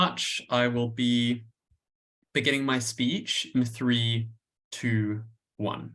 much. I will be beginning my speech in 3, 2, 1.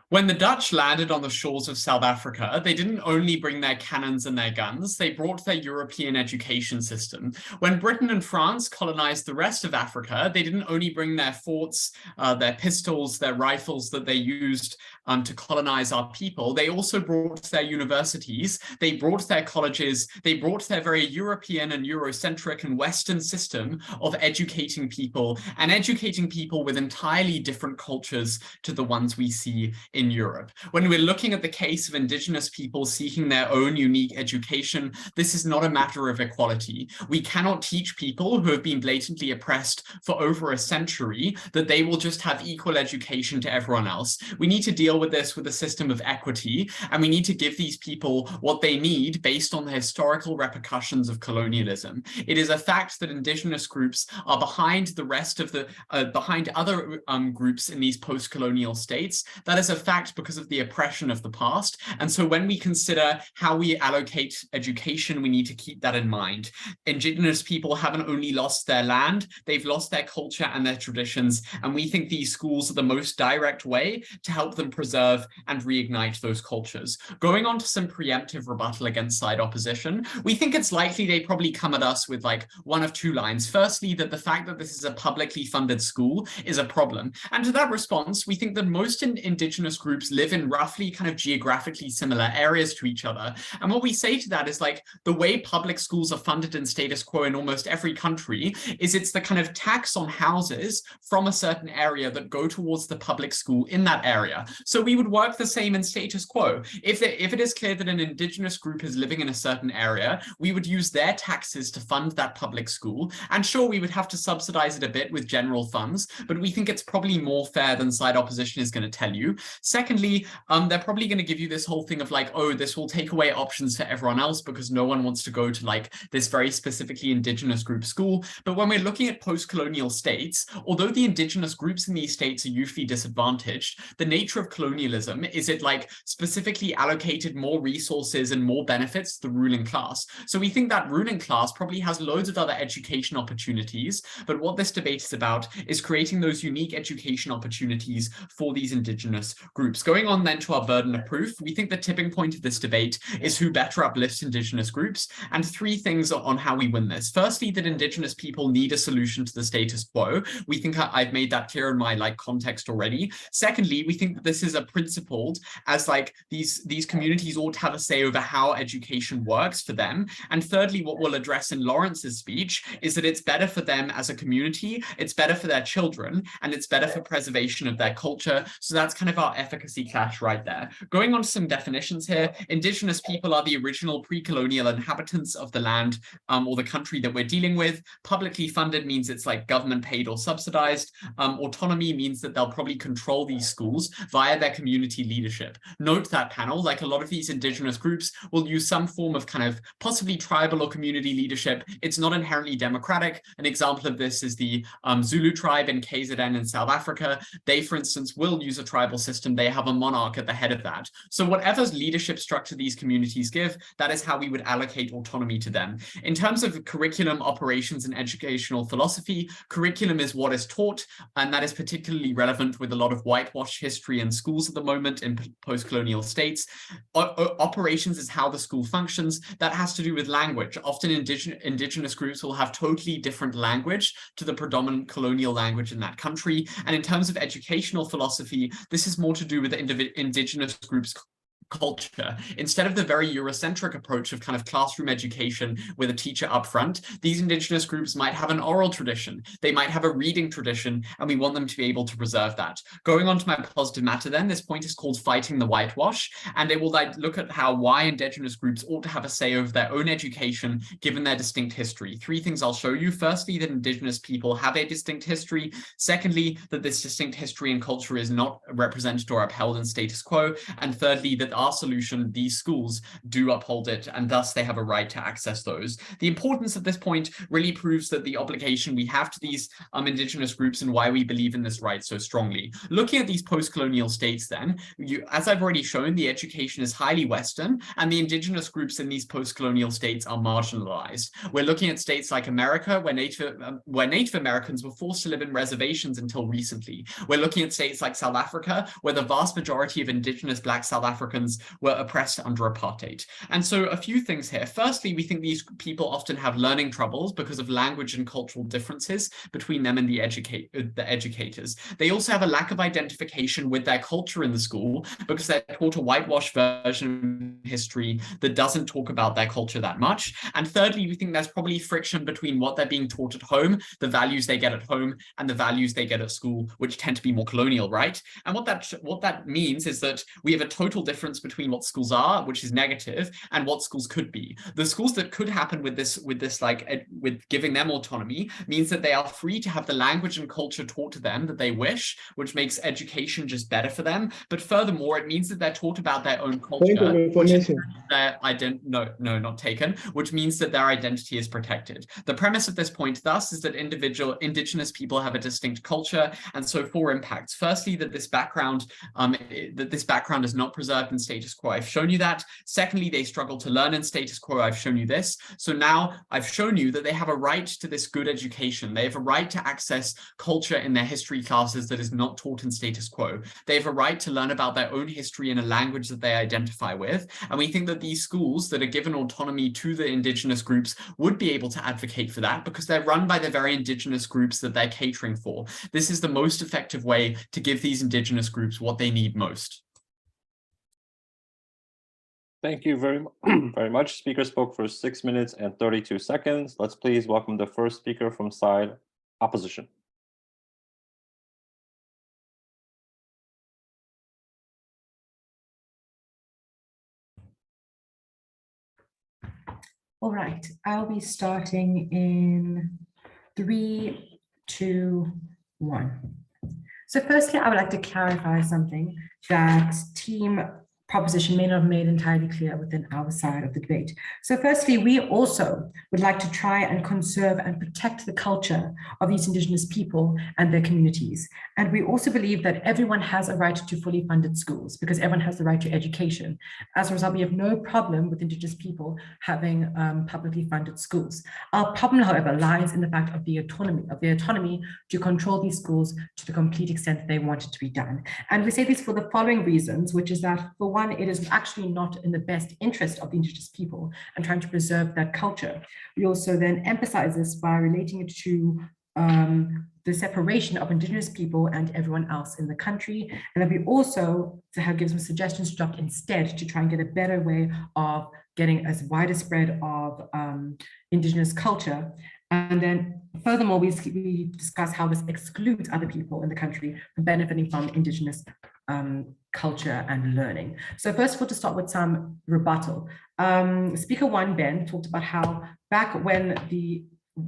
When the Dutch landed on the shores of South Africa, they didn't only bring their cannons and their guns, they brought their European education system. When Britain and France colonized the rest of Africa, they didn't only bring their forts, their pistols, their rifles that they used to colonize our people, they also brought their universities, they brought their colleges, they brought their very European and Eurocentric and Western system of educating people and educating people with entirely different cultures to the ones we see in Europe. When we're looking at the case of indigenous people seeking their own unique education, this is not a matter of equality. We cannot teach people who have been blatantly oppressed for over a century that they will just have equal education to everyone else. We need to deal with this with a system of equity, and we need to give these people what they need based on the historical repercussions of colonialism. It is a fact that indigenous groups are behind the rest of the, behind other groups in these post-colonial states. That is a fact because of the oppression of the past. And so when we consider how we allocate education, we need to keep that in mind. Indigenous people haven't only lost their land, they've lost their culture and their traditions. And we think these schools are the most direct way to help them preserve and reignite those cultures. Going on to some preemptive rebuttal against side opposition, we think it's likely they probably come at us with like one of two lines. Firstly, that the fact that this is a publicly funded school is a problem. And to that response, we think that most indigenous groups live in roughly kind of geographically similar areas to each other. And what we say to that is like the way public schools are funded in status quo in almost every country is it's the kind of tax on houses from a certain area that go towards the public school in that area. So we would work the same in status quo. If it is clear that an indigenous group is living in a certain area, we would use their taxes to fund that public school. And sure, we would have to subsidize it a bit with general funds, but we think it's probably more fair than side opposition is going to tell you. Secondly, they're probably going to give you this whole thing of like, oh, this will take away options for everyone else because no one wants to go to like this very specifically indigenous group school. But when we're looking at post-colonial states, although the indigenous groups in these states are usually disadvantaged, the nature of colonialism is it like specifically allocated more resources and more benefits to the ruling class. So we think that ruling class probably has loads of other education opportunities, but what this debate is about is creating those unique education opportunities for these indigenous groups. Going on then to our burden of proof, we think the tipping point of this debate is who better uplifts indigenous groups, and three things on how we win this. Firstly, that indigenous people need a solution to the status quo. We think I've made that clear in my like context already. Secondly, we think that this is a principled as like these communities ought to have a say over how education works for them. And thirdly, what we'll address in Lawrence's speech is that it's better for them as a community, it's better for their children, and it's better for preservation of their culture. So that's kind of our efficacy clash right there. Going on to some definitions here, indigenous people are the original pre-colonial inhabitants of the land or the country that we're dealing with. Publicly funded means it's like government paid or subsidized. Autonomy means that they'll probably control these schools via their community leadership. Note that panel, like a lot of these indigenous groups will use some form of kind of possibly tribal or community leadership. It's not inherently democratic. An example of this is the Zulu tribe in KZN in South Africa. They, for instance, will use a tribal system. They have a monarch at the head of that. So whatever leadership structure these communities give, that is how we would allocate autonomy to them. In terms of curriculum, operations, and educational philosophy, curriculum is what is taught, and that is particularly relevant with a lot of whitewash history in schools at the moment in post-colonial states. Operations is how the school functions. That has to do with language. Often indigenous groups will have totally different language to the predominant colonial language in that country. And in terms of educational philosophy, this is more to do with the indigenous groups' culture. Instead of the very Eurocentric approach of kind of classroom education with a teacher up front, these indigenous groups might have an oral tradition. They might have a reading tradition, and we want them to be able to preserve that. Going on to my positive matter then, this point is called fighting the whitewash, and it will like look at why indigenous groups ought to have a say over their own education given their distinct history. Three things I'll show you. Firstly, that indigenous people have a distinct history. Secondly, that this distinct history and culture is not represented or upheld in status quo. And thirdly, that our solution, these schools do uphold it, and thus they have a right to access those. The importance of this point really proves that the obligation we have to these indigenous groups and why we believe in this right so strongly. Looking at these post-colonial states then, as I've already shown, the education is highly Western, and the indigenous groups in these post-colonial states are marginalized. We're looking at states like America, where Native Americans were forced to live in reservations until recently. We're looking at states like South Africa, where the vast majority of indigenous Black South Africans were oppressed under apartheid. And so a few things here. Firstly, we think these people often have learning troubles because of language and cultural differences between them and the educators. They also have a lack of identification with their culture in the school because they're taught a whitewashed version of history that doesn't talk about their culture that much. And thirdly, we think there's probably friction between what they're being taught at home, the values they get at home, and the values they get at school, which tend to be more colonial, right? And what that means is that we have a total difference between what schools are, which is negative, and what schools could be. The schools that could happen with giving them autonomy means that they are free to have the language and culture taught to them that they wish, which makes education just better for them. But furthermore, it means that they're taught about their own culture, which means that their identity is protected. The premise of this point, thus, is that indigenous people have a distinct culture, and so four impacts. Firstly, that this background is not preserved in status quo. I've shown you that. Secondly, they struggle to learn in status quo. I've shown you this. So now I've shown you that they have a right to this good education. They have a right to access culture in their history classes that is not taught in status quo. They have a right to learn about their own history in a language that they identify with. And we think that these schools that are given autonomy to the indigenous groups would be able to advocate for that because they're run by the very indigenous groups that they're catering for. This is the most effective way to give these indigenous groups what they need most. Thank you very much. Speaker spoke for 6 minutes and 32 seconds. Let's please welcome the first speaker from side opposition. All right, I'll be starting in 3, 2, 1. So firstly, I would like to clarify something that team proposition may not have made entirely clear within our side of the debate. So firstly, we also would like to try and conserve and protect the culture of these indigenous people and their communities. And we also believe that everyone has a right to fully funded schools because everyone has the right to education. As a result, we have no problem with indigenous people having publicly funded schools. Our problem, however, lies in the fact of the autonomy to control these schools to the complete extent that they want it to be done. And we say this for the following reasons, which is that for one, it is actually not in the best interest of the indigenous people and trying to preserve that culture. We also then emphasize this by relating it to the separation of indigenous people and everyone else in the country. And then we also have given some suggestions to adopt instead to try and get a better way of getting as wide a spread of indigenous culture. And then furthermore, we discuss how this excludes other people in the country from benefiting from indigenous culture and learning. So first of all, to start with some rebuttal. Speaker 1, Ben, talked about how back when the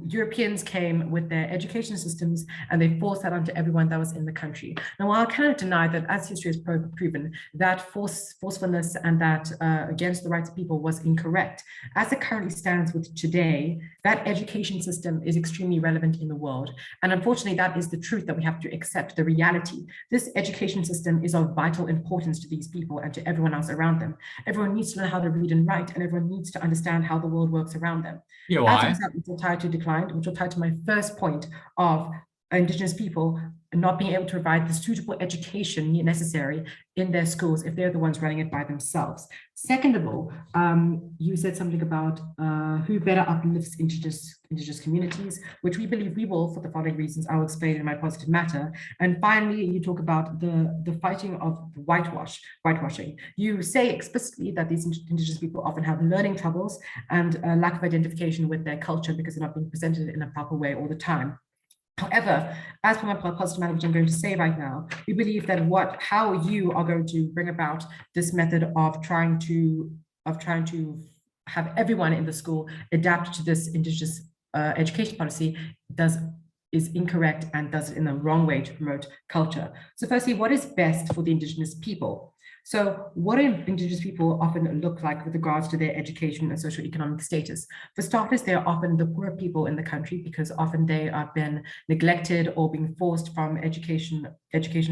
Europeans came with their education systems and they forced that onto everyone that was in the country. Now, while I cannot deny that, as history has proven, that forcefulness and that against the rights of people was incorrect, as it currently stands with today, that education system is extremely relevant in the world. And unfortunately, that is the truth that we have to accept, the reality. This education system is of vital importance to these people and to everyone else around them. Everyone needs to learn how to read and write, and everyone needs to understand how the world works around them. As a tied to declined, which will tie to my first point of indigenous people not being able to provide the suitable education necessary in their schools if they're the ones running it by themselves. Second of all, you said something about who better uplifts indigenous communities, which we believe we will for the following reasons. I'll explain in my positive matter. And finally, you talk about the fighting of whitewashing. You say explicitly that these indigenous people often have learning troubles and a lack of identification with their culture because they're not being presented in a proper way all the time. However, as for my positive matter, which I'm going to say right now, we believe that how you are going to bring about this method of trying to have everyone in the school adapt to this indigenous education policy is incorrect and does it in the wrong way to promote culture. So firstly, what is best for the indigenous people? So what do indigenous people often look like with regards to their education and socioeconomic status? For starters, they are often the poor people in the country because often they have been neglected or being forced from education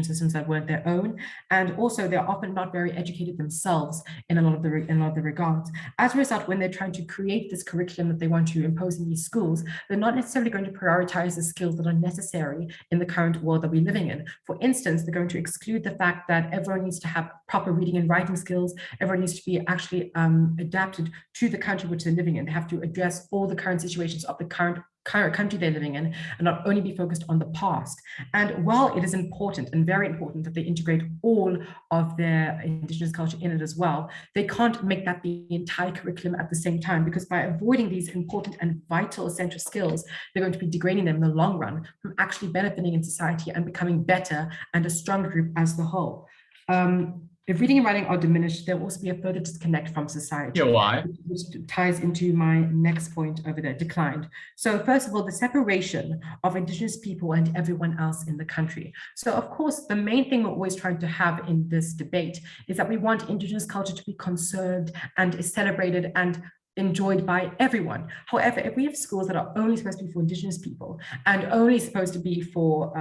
systems that weren't their own. And also they're often not very educated themselves in a lot of the regards. As a result, when they're trying to create this curriculum that they want to impose in these schools, they're not necessarily going to prioritize the skills that are necessary in the current world that we're living in. For instance, they're going to exclude the fact that everyone needs to have proper reading and writing skills. Everyone needs to be actually adapted to the country which they're living in. They have to address all the current situations of the current country they're living in and not only be focused on the past. And while it is important and very important that they integrate all of their indigenous culture in it as well, they can't make that the entire curriculum at the same time, because by avoiding these important and vital essential skills, they're going to be degrading them in the long run from actually benefiting in society and becoming better and a stronger group as the whole. If reading and writing are diminished, there will also be a further disconnect from society. Yeah, why? Which ties into my next point over there, declined. So first of all, the separation of indigenous people and everyone else in the country. So of course, the main thing we're always trying to have in this debate is that we want indigenous culture to be conserved and is celebrated and enjoyed by everyone. However, if we have schools that are only supposed to be for indigenous people and only supposed to be for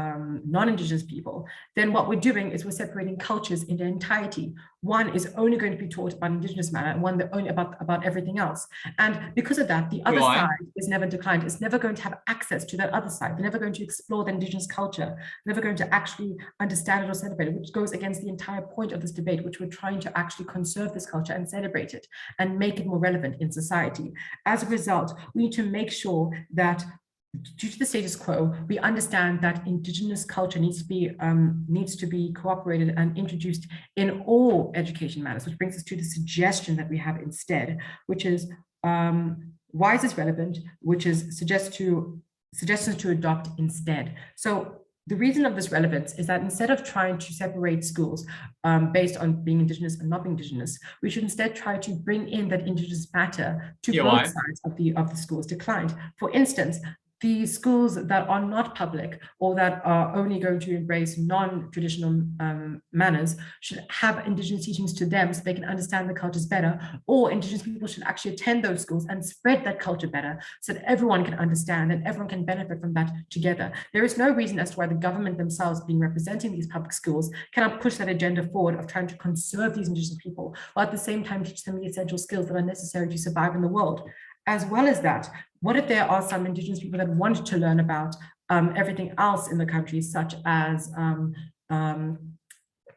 non-indigenous people, then what we're doing is we're separating cultures in their entirety. One is only going to be taught about indigenous matter and one that only about everything else. And because of that, the other side is never declined. It's never going to have access to that other side. They're never going to explore the indigenous culture, never going to actually understand it or celebrate it, which goes against the entire point of this debate, which we're trying to actually conserve this culture and celebrate it and make it more relevant in society. As a result, we need to make sure that due to the status quo, we understand that indigenous culture needs to be cooperated and introduced in all education matters, which brings us to the suggestion that we have instead, which is why is this relevant, which is suggestions to adopt instead. So the reason of this relevance is that instead of trying to separate schools based on being indigenous and not being indigenous, we should instead try to bring in that indigenous matter to both sides of the schools declined. For instance, the schools that are not public or that are only going to embrace non-traditional manners should have indigenous teachings to them so they can understand the cultures better, or indigenous people should actually attend those schools and spread that culture better so that everyone can understand and everyone can benefit from that together. There is no reason as to why the government themselves, being representing these public schools, cannot push that agenda forward of trying to conserve these indigenous people while at the same time teach them the essential skills that are necessary to survive in the world. As well as that, what if there are some indigenous people that want to learn about everything else in the country, such as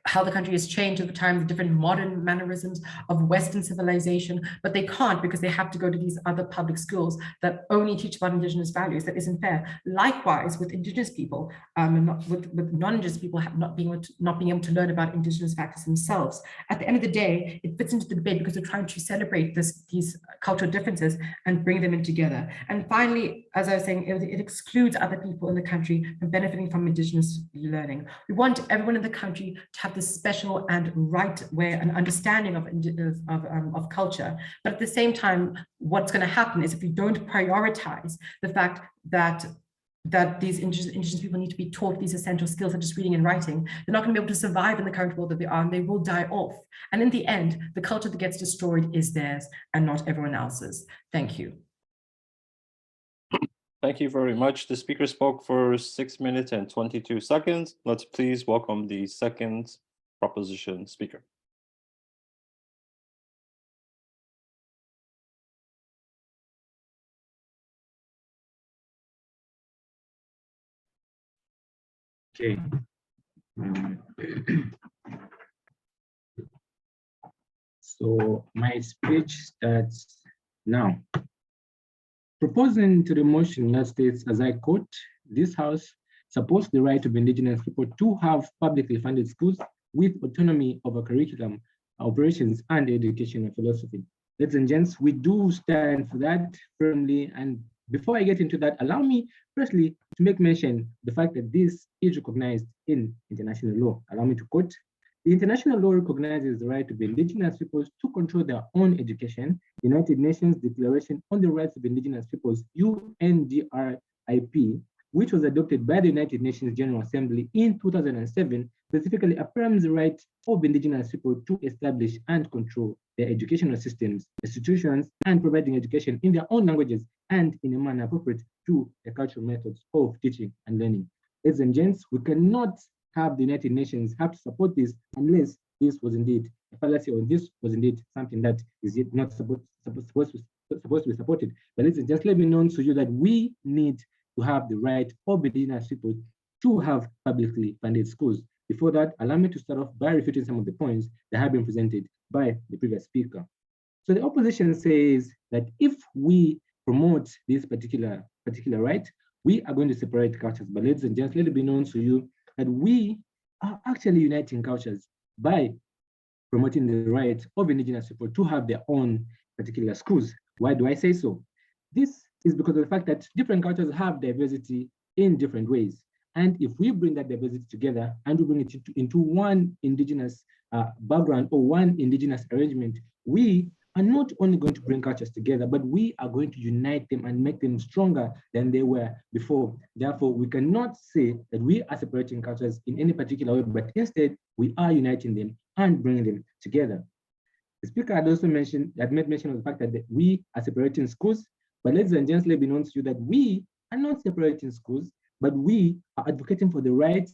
how the country has changed over time, the different modern mannerisms of Western civilization, but they can't because they have to go to these other public schools that only teach about indigenous values. That isn't fair. Likewise, with indigenous people, with non-indigenous people not being able to learn about indigenous factors themselves. At the end of the day, it fits into the debate because they're trying to celebrate these cultural differences and bring them in together. And finally, as I was saying, it excludes other people in the country from benefiting from indigenous learning. We want everyone in the country to have this special and right way and understanding of culture. But at the same time, what's going to happen is if we don't prioritize the fact that these indigenous people need to be taught these essential skills such as reading and writing, they're not going to be able to survive in the current world that they are, and they will die off. And in the end, the culture that gets destroyed is theirs and not everyone else's. Thank you. Thank you very much. The speaker spoke for 6 minutes and 22 seconds. Let's please welcome the second proposition speaker. Okay. So my speech starts now. Proposing to the motion that states, as I quote, this House supports the right of indigenous people to have publicly funded schools with autonomy over curriculum, operations, and educational philosophy. Ladies and gents, we do stand for that firmly. And before I get into that, allow me firstly to make mention the fact that this is recognized in international law. Allow me to quote, the international law recognizes the right of indigenous peoples to control their own education. United Nations Declaration on the Rights of Indigenous Peoples, UNDRIP, which was adopted by the United Nations General Assembly in 2007, specifically affirms the right of indigenous people to establish and control their educational systems, institutions, and providing education in their own languages and in a manner appropriate to the cultural methods of teaching and learning. Ladies and gents, we cannot have the United Nations have to support this unless this was indeed a fallacy or this was indeed something that is yet not supposed to be supported. But ladies and gents, let me know to you that we need to have the right of indigenous people to have publicly funded schools. Before that, allow me to start off by refuting some of the points that have been presented by the previous speaker. So the opposition says that if we promote this particular right, we are going to separate cultures. But ladies and gents, let it be known to you that we are actually uniting cultures by promoting the right of indigenous people to have their own particular schools. Why do I say so? This is because of the fact that different cultures have diversity in different ways. And if we bring that diversity together and we bring it into one indigenous background or one indigenous arrangement, we are not only going to bring cultures together, but we are going to unite them and make them stronger than they were before. Therefore, we cannot say that we are separating cultures in any particular way, but instead we are uniting them and bringing them together. The speaker had also made mention of the fact that we are separating schools, but ladies and gents, let me know to you that we are not separating schools, but we are advocating for the right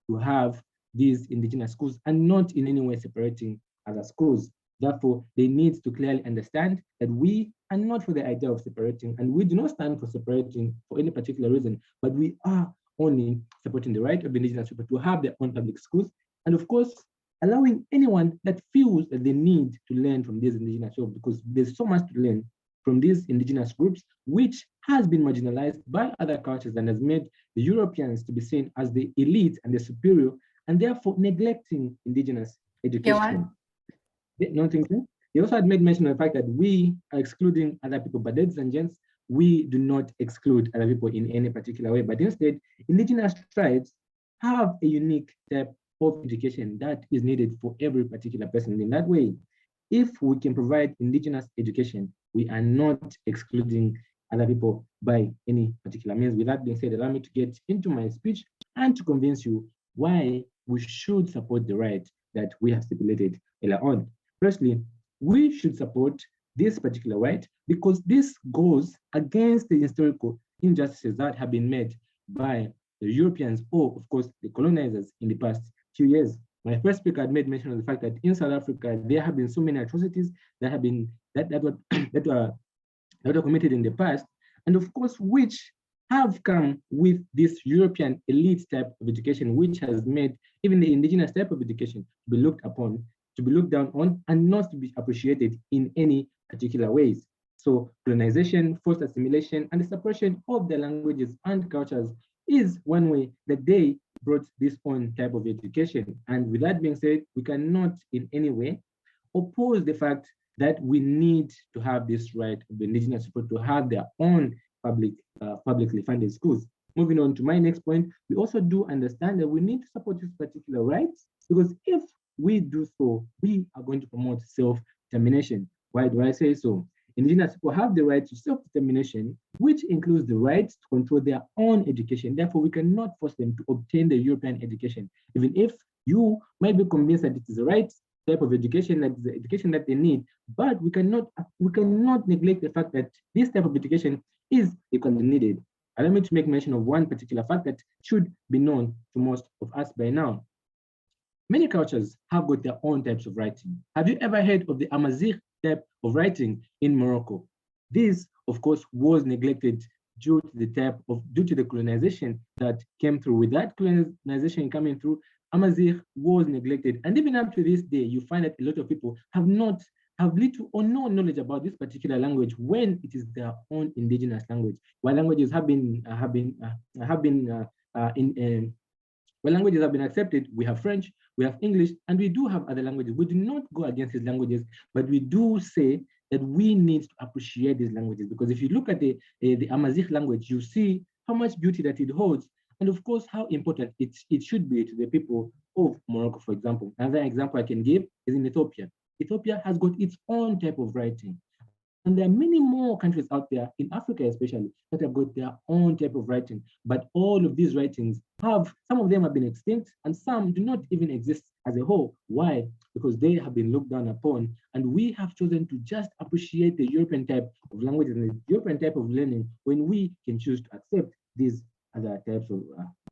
to have these indigenous schools and not in any way separating other schools. Therefore, they need to clearly understand that we are not for the idea of separating, and we do not stand for separating for any particular reason, but we are only supporting the right of indigenous people to have their own public schools, and of course, allowing anyone that feels that they need to learn from these indigenous people, because there's so much to learn from these indigenous groups, which has been marginalized by other cultures and has made the Europeans to be seen as the elite and the superior, and therefore neglecting indigenous education. He also had made mention of the fact that we are excluding other people, but ladies and gents, we do not exclude other people in any particular way, but instead, indigenous tribes have a unique type of education that is needed for every particular person. In that way, if we can provide indigenous education, we are not excluding other people by any particular means. With that being said, allow me to get into my speech and to convince you why we should support the right that we have stipulated earlier on. Firstly, we should support this particular right because this goes against the historical injustices that have been made by the Europeans or, of course, the colonizers in the past few years. My first speaker had made mention of the fact that in South Africa, there have been so many atrocities that have been that were committed in the past, and of course, which have come with this European elite type of education, which has made even the indigenous type of education to be looked upon, to be looked down on, and not to be appreciated in any particular ways. So colonization, forced assimilation, and the suppression of their languages and cultures is one way that they brought this own type of education. And with that being said, we cannot in any way oppose the fact that we need to have this right of the indigenous people to have their own publicly funded schools. Moving on to my next point, we also do understand that we need to support these particular rights, because if we do so, we are going to promote self-determination. Why do I say so? Indigenous people have the right to self-determination, which includes the right to control their own education. Therefore, we cannot force them to obtain the European education, even if you might be convinced that it is the right type of education, that is the education that they need. But we cannot neglect the fact that this type of education is equally needed. Allow me to make mention of one particular fact that should be known to most of us by now. Many cultures have got their own types of writing. Have you ever heard of the Amazigh type of writing in Morocco? This, of course, was neglected due to the colonization that came through. With that colonization coming through, Amazigh was neglected. And even up to this day, you find that a lot of people have little or no knowledge about this particular language when it is their own indigenous language. While languages have been accepted, we have French, we have English, and we do have other languages. We do not go against these languages, but we do say that we need to appreciate these languages, because if you look at the Amazigh language, you see how much beauty that it holds, and of course, how important it should be to the people of Morocco, for example. Another example I can give is in Ethiopia. Ethiopia has got its own type of writing. And there are many more countries out there, in Africa especially, that have got their own type of writing. But all of these writings some of them have been extinct, and some do not even exist as a whole. Why? Because they have been looked down upon. And we have chosen to just appreciate the European type of language and the European type of learning when we can choose to accept these other types of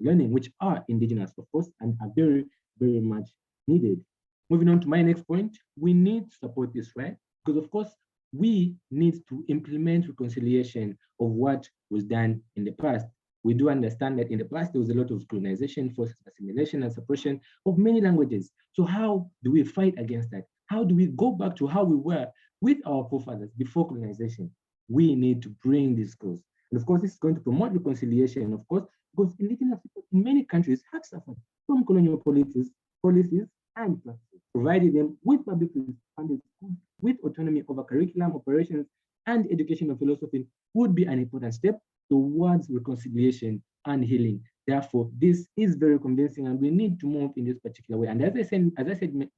learning, which are indigenous, of course, and are very, very much needed. Moving on to my next point, we need to support this, right? Because of course, we need to implement reconciliation of what was done in the past. We do understand that in the past, there was a lot of colonization, forced assimilation, and suppression of many languages. So how do we fight against that? How do we go back to how we were with our forefathers before colonization? We need to bring these skills. And of course, this is going to promote reconciliation, of course, because indigenous people in many countries have suffered from colonial policies and practices, providing them with publicly funded schools with autonomy over curriculum, operations, and educational philosophy would be an important step towards reconciliation and healing. Therefore, this is very convincing, and we need to move in this particular way. And as I said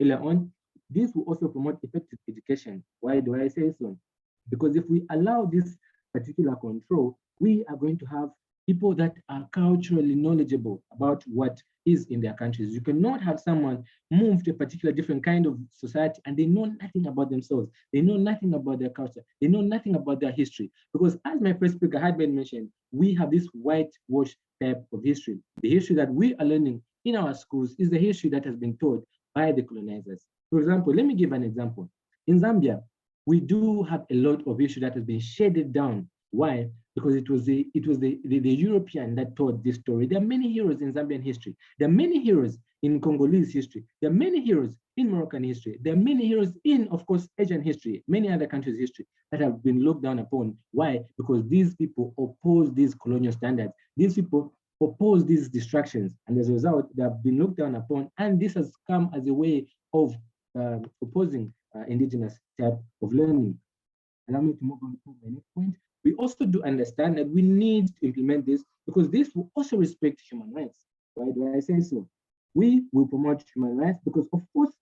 earlier on, this will also promote effective education. Why do I say so? Because if we allow this particular control, we are going to have people that are culturally knowledgeable about what is in their countries. You cannot have someone move to a particular different kind of society and they know nothing about themselves. They know nothing about their culture. They know nothing about their history. Because as my first speaker had been mentioned, we have this whitewash type of history. The history that we are learning in our schools is the history that has been taught by the colonizers. For example, let me give an example. In Zambia, we do have a lot of history that has been shaded down. Why? Because it was the European that taught this story. There are many heroes in Zambian history. There are many heroes in Congolese history. There are many heroes in Moroccan history. There are many heroes in, of course, Asian history, many other countries' history that have been looked down upon. Why? Because these people oppose these colonial standards. These people oppose these distractions. And as a result, they have been looked down upon. And this has come as a way of opposing indigenous type of learning. Allow me to move on to my next point. We also do understand that we need to implement this because this will also respect human rights. Why do I say so? We will promote human rights because, of course,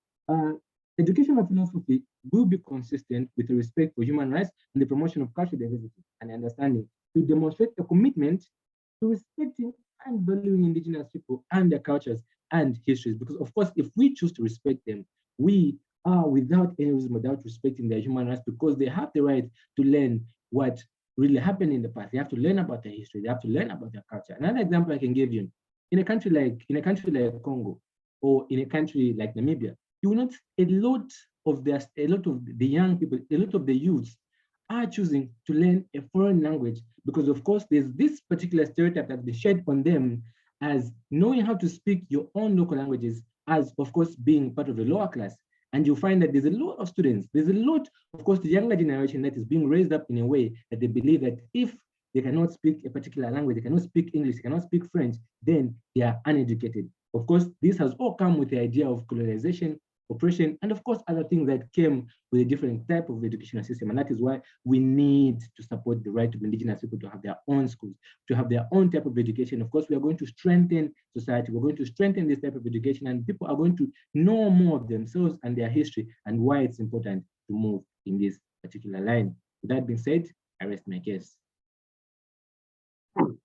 educational philosophy will be consistent with the respect for human rights and the promotion of cultural diversity and understanding to demonstrate a commitment to respecting and valuing indigenous people and their cultures and histories. Because, of course, if we choose to respect them, we are without any reason, without respecting their human rights, because they have the right to learn what really happened in the past. They have to learn about their history. They have to learn about their culture. Another example I can give you: in a country like Congo, or in a country like Namibia, you will notice a lot of the young people, a lot of the youths are choosing to learn a foreign language because, of course, there's this particular stereotype that's been shed on them as knowing how to speak your own local languages as, of course, being part of the lower class. And you'll find that there's a lot of students, there's a lot, of course, the younger generation that is being raised up in a way that they believe that if they cannot speak a particular language, they cannot speak English, they cannot speak French, then they are uneducated. Of course, this has all come with the idea of colonization, oppression, and of course, other things that came with a different type of educational system. And that is why we need to support the right of indigenous people to have their own schools, to have their own type of education. Of course, we are going to strengthen society. We're going to strengthen this type of education, and people are going to know more of themselves and their history and why it's important to move in this particular line. With that being said, I rest my case.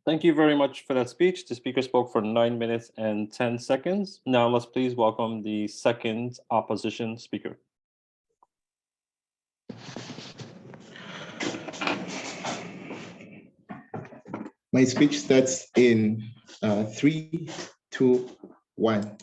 Thank you very much for that speech. The speaker spoke for 9 minutes and 10 seconds. Now let's please welcome the second opposition speaker. My speech starts in 3, 2, 1.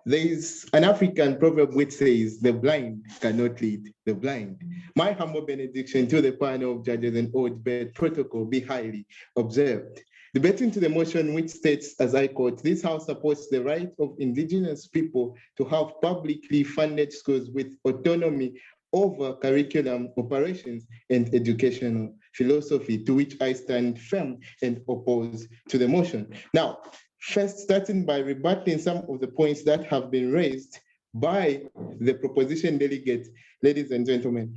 There is an African proverb which says, the blind cannot lead the blind. My humble benediction to the panel of judges and oath bearer protocol be highly observed. Debating to the motion which states, as I quote, this House supports the right of indigenous people to have publicly funded schools with autonomy over curriculum, operations, and educational philosophy, to which I stand firm and oppose to the motion. Now, first, starting by rebutting some of the points that have been raised by the proposition delegate, ladies and gentlemen.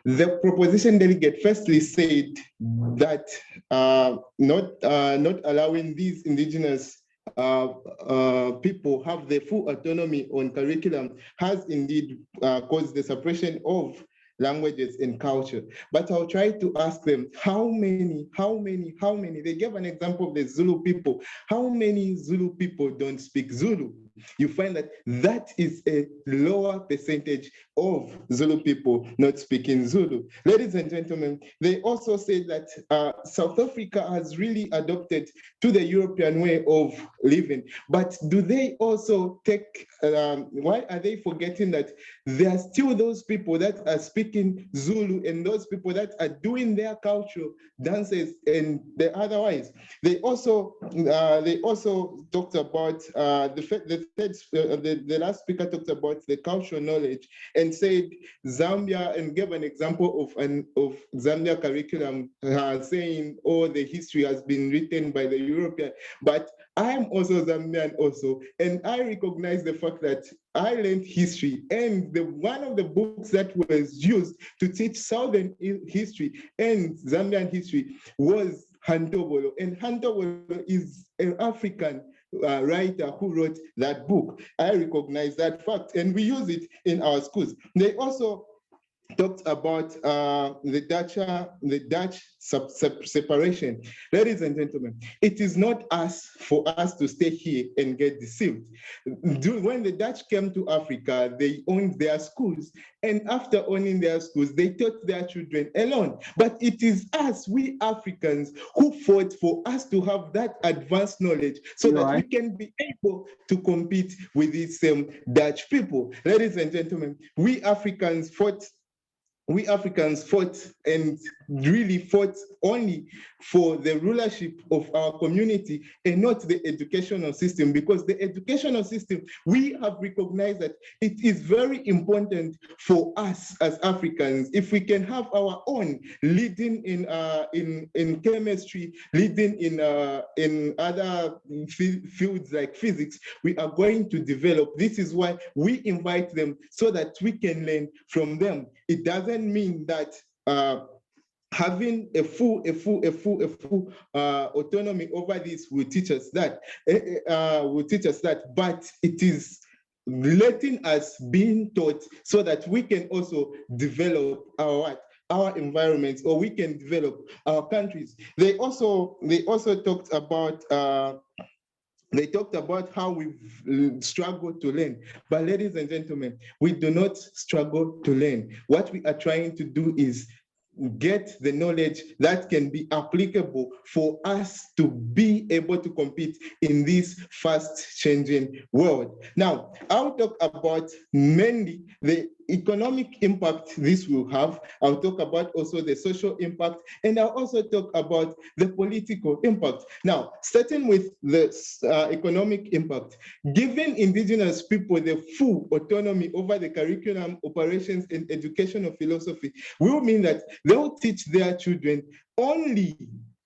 The proposition delegate firstly said that not allowing these indigenous people have the full autonomy on curriculum has indeed caused the suppression of languages, and culture. But I'll try to ask them, how many? They gave an example of the Zulu people. How many Zulu people don't speak Zulu? You find that that is a lower percentage of Zulu people not speaking Zulu. Ladies and gentlemen, they also say that South Africa has really adopted to the European way of living. But do they also take, why are they forgetting that there are still those people that are speaking Zulu and those people that are doing their cultural dances and the otherwise? They also talked about the last speaker talked about the cultural knowledge and said Zambia, and gave an example of Zambia curriculum, saying, oh, the history has been written by the European. But I am also Zambian also, and I recognize the fact that I learned history, and one of the books that was used to teach Southern history and Zambian history was Hantobolo, and Hantobolo is an African writer who wrote that book. I recognize that fact, and we use it in our schools. They also talked about the Dutch separation. Ladies and gentlemen, it is not for us to stay here and get deceived. When the Dutch came to Africa, they owned their schools, and after owning their schools, they taught their children alone. But it is us, we Africans, who fought for us to have that advanced knowledge so that we can be able to compete with these same Dutch people. Ladies and gentlemen, we Africans fought and really fought only for the rulership of our community and not the educational system, because the educational system, we have recognized that it is very important for us as Africans. If we can have our own leading in chemistry, leading in other fields like physics, we are going to develop. This is why we invite them, so that we can learn from them. It doesn't mean that having a full autonomy over this will teach us that. But it is letting us being taught so that we can also develop our environments, or we can develop our countries. They also talked about how we've struggled to learn. But ladies and gentlemen, we do not struggle to learn. What we are trying to do is get the knowledge that can be applicable for us to be able to compete in this fast changing world. Now, I'll talk about mainly the economic impact this will have. I'll talk about also the social impact, and I'll also talk about the political impact. Now, starting with the economic impact, giving indigenous people the full autonomy over the curriculum, operations, and educational philosophy will mean that they'll teach their children only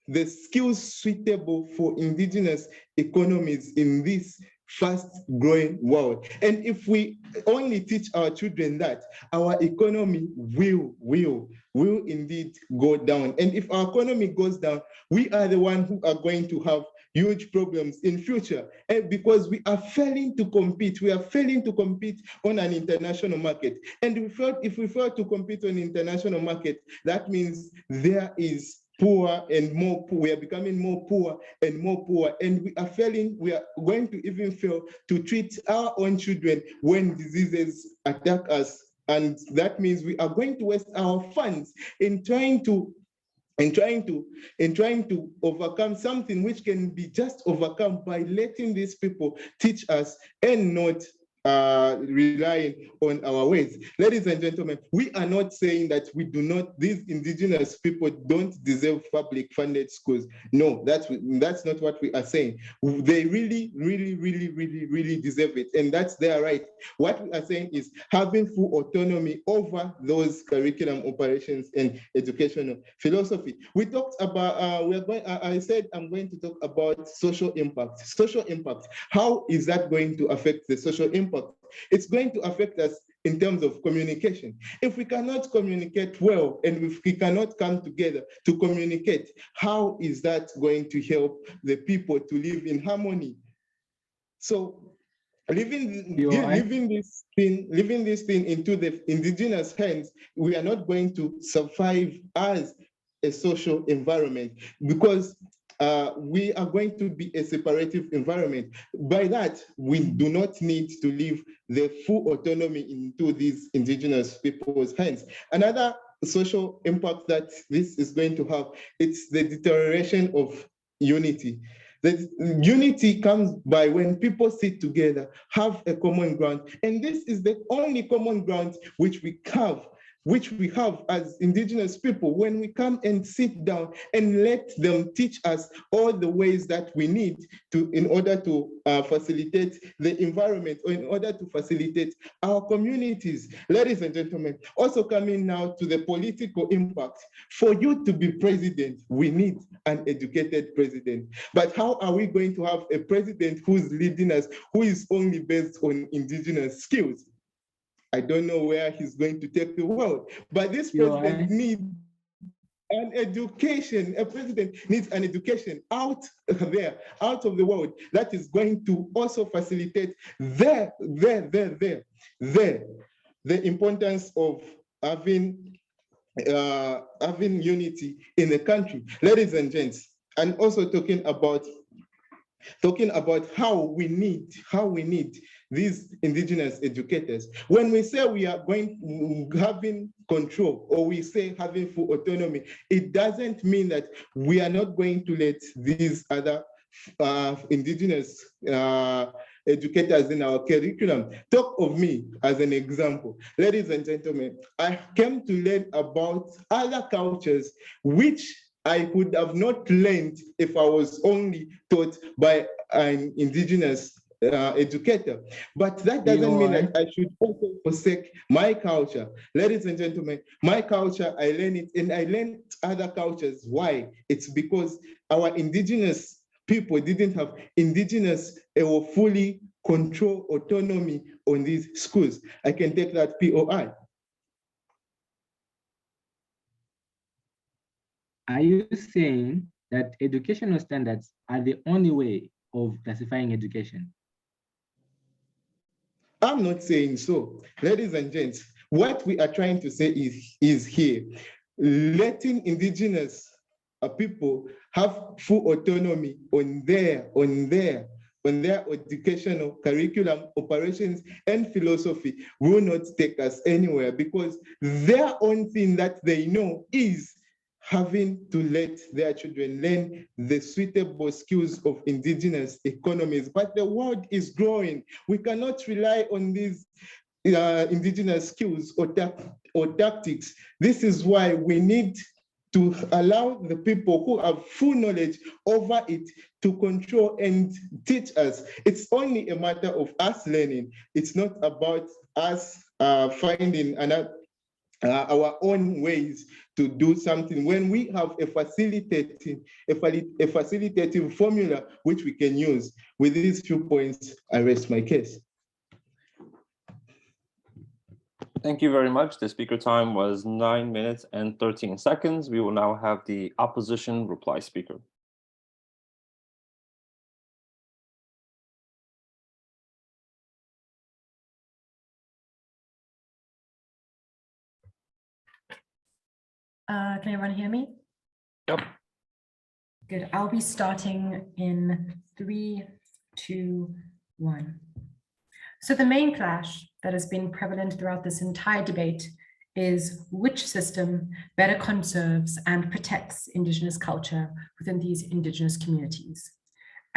the skills suitable for indigenous economies in this fast-growing world. And if we only teach our children that, our economy will indeed go down. And if our economy goes down, we are the ones who are going to have huge problems in future, and because we are failing to compete. We are failing to compete on an international market. And if we fail to compete on the international market, that means there is poor and more poor. We are becoming more poor and more poor, and we are failing. We are going to even fail to treat our own children when diseases attack us. And that means we are going to waste our funds in trying to overcome something which can be just overcome by letting these people teach us and not relying on our ways. Ladies and gentlemen, we are not saying that these indigenous people don't deserve public funded schools. No, that's not what we are saying. They really deserve it, and that's their right. What we are saying is having full autonomy over those curriculum, operations, and educational philosophy. We talked about, I said I'm going to talk about social impact. Social impact, how is that going to affect the social impact? It's going to affect us in terms of communication. If we cannot communicate well, and if we cannot come together to communicate, how is that going to help the people to live in harmony? So leaving POI? leaving this thing into the indigenous hands, we are not going to survive as a social environment, because we are going to be a separative environment. By that, we do not need to leave the full autonomy into these indigenous people's hands. Another social impact that this is going to have, it's the deterioration of unity. The unity comes by when people sit together, have a common ground, and this is the only common ground which we have as indigenous people, when we come and sit down and let them teach us all the ways that we need to, in order to facilitate the environment, or in order to facilitate our communities. Ladies and gentlemen, also coming now to the political impact. For you to be president, we need an educated president. But how are we going to have a president who's leading us, who is only based on indigenous skills? I don't know where he's going to take the world, but this president needs an education. A president needs an education out there, out of the world, that is going to also facilitate the importance of having unity in the country. Ladies and gents, and also talking about how we need these indigenous educators. When we say we are having control, or we say having full autonomy, it doesn't mean that we are not going to let these other indigenous educators in our curriculum. Talk of me as an example. Ladies and gentlemen, I came to learn about other cultures which I could have not learned if I was only taught by an indigenous educator. But that doesn't mean that I should also forsake my culture. Ladies and gentlemen, my culture, I learn it, and I learned other cultures. Why? It's because our indigenous people didn't have indigenous or fully control autonomy on these schools. I can take that POI. Are you saying that educational standards are the only way of classifying education? I'm not saying so. Ladies and gents, what we are trying to say is here, letting indigenous people have full autonomy on their educational curriculum, operations, and philosophy will not take us anywhere, because their own thing that they know is having to let their children learn the suitable skills of indigenous economies. But the world is growing. We cannot rely on these indigenous skills or tactics. This is why we need to allow the people who have full knowledge over it to control and teach us. It's only a matter of us learning. It's not about us finding our own ways to do something. When we have a facilitating formula which we can use. With these few points, I rest my case. Thank you very much. The speaker time was 9 minutes and 13 seconds. We will now have the opposition reply speaker. Can everyone hear me? Yep. Good. I'll be starting in 3, 2, 1. So the main clash that has been prevalent throughout this entire debate is which system better conserves and protects Indigenous culture within these Indigenous communities.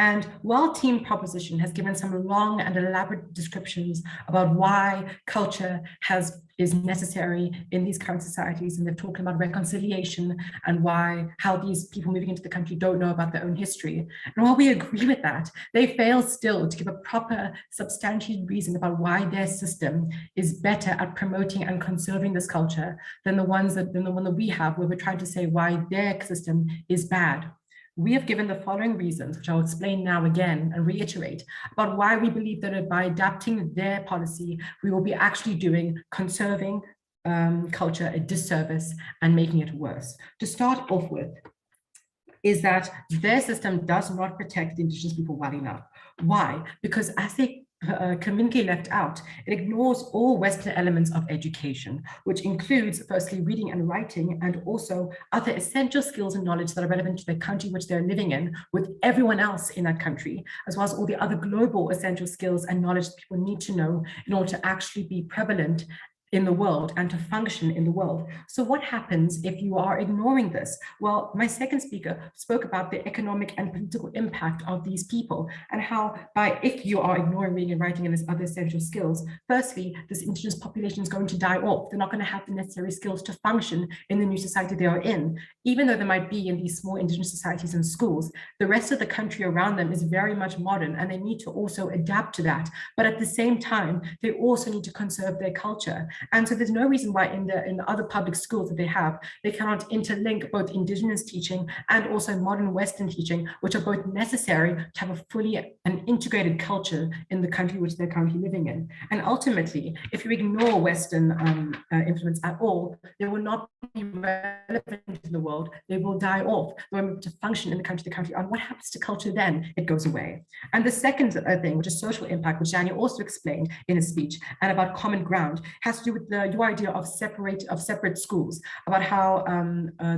And while Team Proposition has given some long and elaborate descriptions about why culture is necessary in these current societies, and they're talking about reconciliation and how these people moving into the country don't know about their own history. And while we agree with that, they fail still to give a proper substantiated reason about why their system is better at promoting and conserving this culture than the one that we have, where we're trying to say why their system is bad. We have given the following reasons, which I'll explain now again and reiterate, about why we believe that by adapting their policy, we will be actually doing conserving culture a disservice and making it worse. To start off with, is that their system does not protect Indigenous people well enough. Why? Because as they conveniently left out. It ignores all Western elements of education, which includes, firstly, reading and writing, and also other essential skills and knowledge that are relevant to the country which they're living in with everyone else in that country, as well as all the other global essential skills and knowledge that people need to know in order to actually be prevalent in the world and to function in the world. So what happens if you are ignoring this? Well, my second speaker spoke about the economic and political impact of these people and how if you are ignoring reading and writing and these other essential skills, firstly, this indigenous population is going to die off. They're not going to have the necessary skills to function in the new society they are in. Even though they might be in these small indigenous societies and schools, the rest of the country around them is very much modern and they need to also adapt to that. But at the same time, they also need to conserve their culture. And so there's no reason why in the other public schools that they cannot interlink both indigenous teaching and also modern Western teaching, which are both necessary to have a fully and integrated culture in the country which they're currently living in. And ultimately, if you ignore Western influence at all, they will not be relevant in the world. They will die off. They won't be able to function in the country are. And what happens to culture then? It goes away. And the second thing, which is social impact, which Daniel also explained in his speech, and about common ground, has to do with your idea of separate schools, about how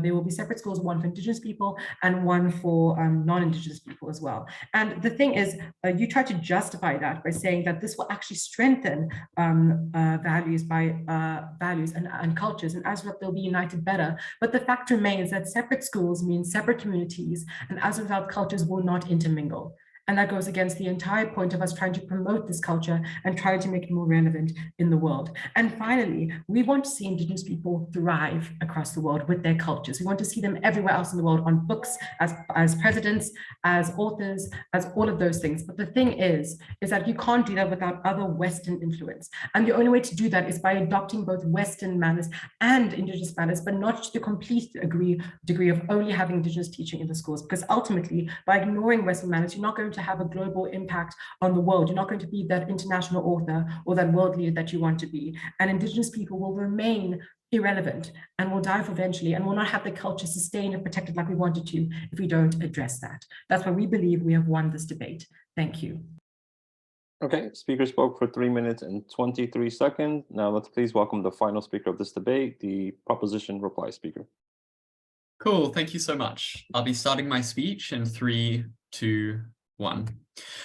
there will be separate schools, one for Indigenous people and one for non-Indigenous people as well. And the thing is, you try to justify that by saying that this will actually strengthen values and cultures, and as a result, they'll be united better. But the fact remains that separate schools mean separate communities, and as a result, cultures will not intermingle. And that goes against the entire point of us trying to promote this culture and trying to make it more relevant in the world. And finally, we want to see Indigenous people thrive across the world with their cultures. We want to see them everywhere else in the world, on books, as presidents, as authors, as all of those things. But the thing is that you can't do that without other Western influence. And the only way to do that is by adopting both Western manners and Indigenous manners, but not to the complete degree of only having Indigenous teaching in the schools. Because ultimately, by ignoring Western manners, you're not going to have a global impact on the world. You're not going to be that international author or that world leader that you want to be. And Indigenous people will remain irrelevant and will die off eventually and will not have the culture sustained and protected like we wanted to if we don't address that. That's why we believe we have won this debate. Thank you. Okay, speaker spoke for 3 minutes and 23 seconds. Now let's please welcome the final speaker of this debate, the proposition reply speaker. Cool, thank you so much. I'll be starting my speech in 3, 2, 1.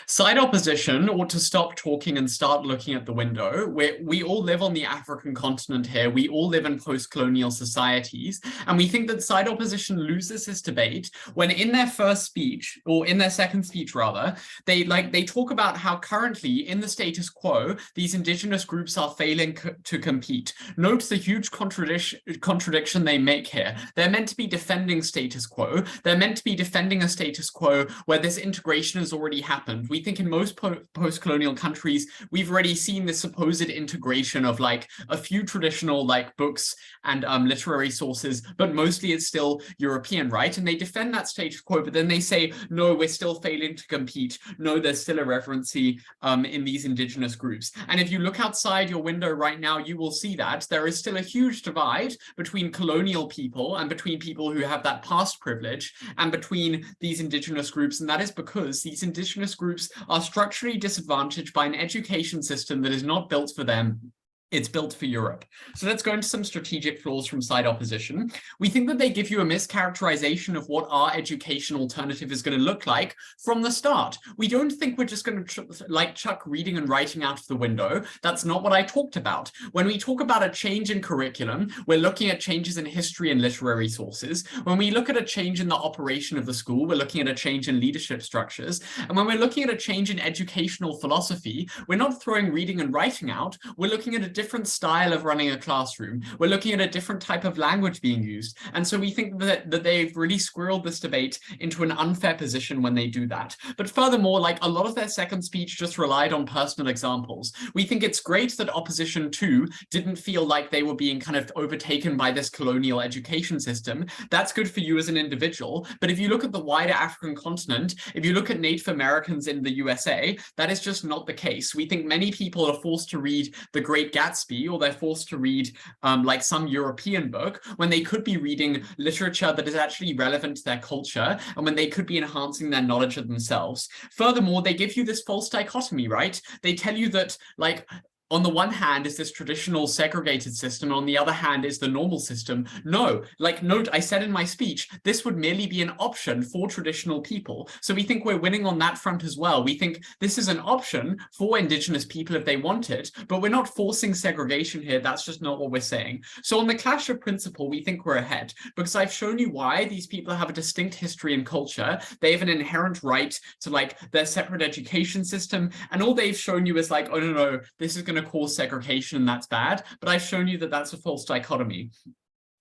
Side opposition ought to stop talking and start looking at the window. We all live on the African continent here. We all live in post-colonial societies. And we think that side opposition loses this debate when in their first speech, or in their second speech rather, they talk about how currently in the status quo, these indigenous groups are failing to compete. Note the huge contradiction they make here. They're meant to be defending status quo. They're meant to be defending a status quo where this integration has already happened. We think in most post-colonial countries, we've already seen the supposed integration of like a few traditional like books and literary sources, but mostly it's still European, right? And they defend that status quo, but then they say, no, we're still failing to compete. No, there's still irreverency in these indigenous groups. And if you look outside your window right now, you will see that there is still a huge divide between colonial people and between people who have that past privilege and between these indigenous groups. And that is because these indigenous groups are structurally disadvantaged by an education system that is not built for them. It's built for Europe. So let's go into some strategic flaws from side opposition. We think that they give you a mischaracterization of what our education alternative is going to look like from the start. We don't think we're just going to chuck reading and writing out of the window. That's not what I talked about. When we talk about a change in curriculum, we're looking at changes in history and literary sources. When we look at a change in the operation of the school, we're looking at a change in leadership structures. And when we're looking at a change in educational philosophy, we're not throwing reading and writing out. We're looking at a different style of running a classroom. We're looking at a different type of language being used. And so we think that they've really squirreled this debate into an unfair position when they do that. But furthermore, like a lot of their second speech just relied on personal examples. We think it's great that opposition too didn't feel like they were being kind of overtaken by this colonial education system. That's good for you as an individual. But if you look at the wider African continent, if you look at Native Americans in the USA, that is just not the case. We think many people are forced to read The Great Gatsby Gatsby, or they're forced to read like some European book, when they could be reading literature that is actually relevant to their culture, and when they could be enhancing their knowledge of themselves. Furthermore, they give you this false dichotomy, right? They tell you that, like, on the one hand is this traditional segregated system, and on the other hand is the normal system. No, like, note, I said in my speech, this would merely be an option for traditional people. So we think we're winning on that front as well. We think this is an option for indigenous people if they want it, but we're not forcing segregation here. That's just not what we're saying. So on the clash of principle, we think we're ahead, because I've shown you why these people have a distinct history and culture. They have an inherent right to, like, their separate education system, and all they've shown you is like, oh no, this is going to cause segregation and that's bad, but I've shown you that that's a false dichotomy.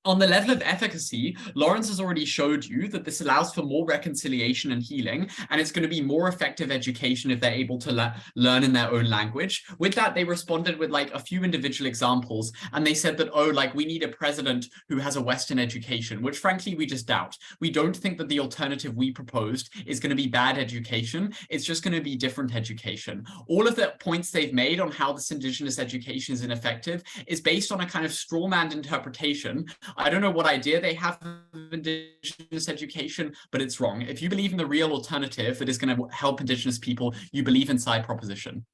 On the level of efficacy, Lawrence has already showed you that this allows for more reconciliation and healing, and it's going to be more effective education if they're able to learn in their own language. With that, they responded with like a few individual examples, and they said that, oh, like, we need a president who has a Western education, which frankly we just doubt. We don't think that the alternative we proposed is going to be bad education. It's just going to be different education. All of the points they've made on how this indigenous education is ineffective is based on a kind of strawman interpretation. I don't know what idea they have of indigenous education, but it's wrong. If you believe in the real alternative that is going to help indigenous people, you believe in side proposition.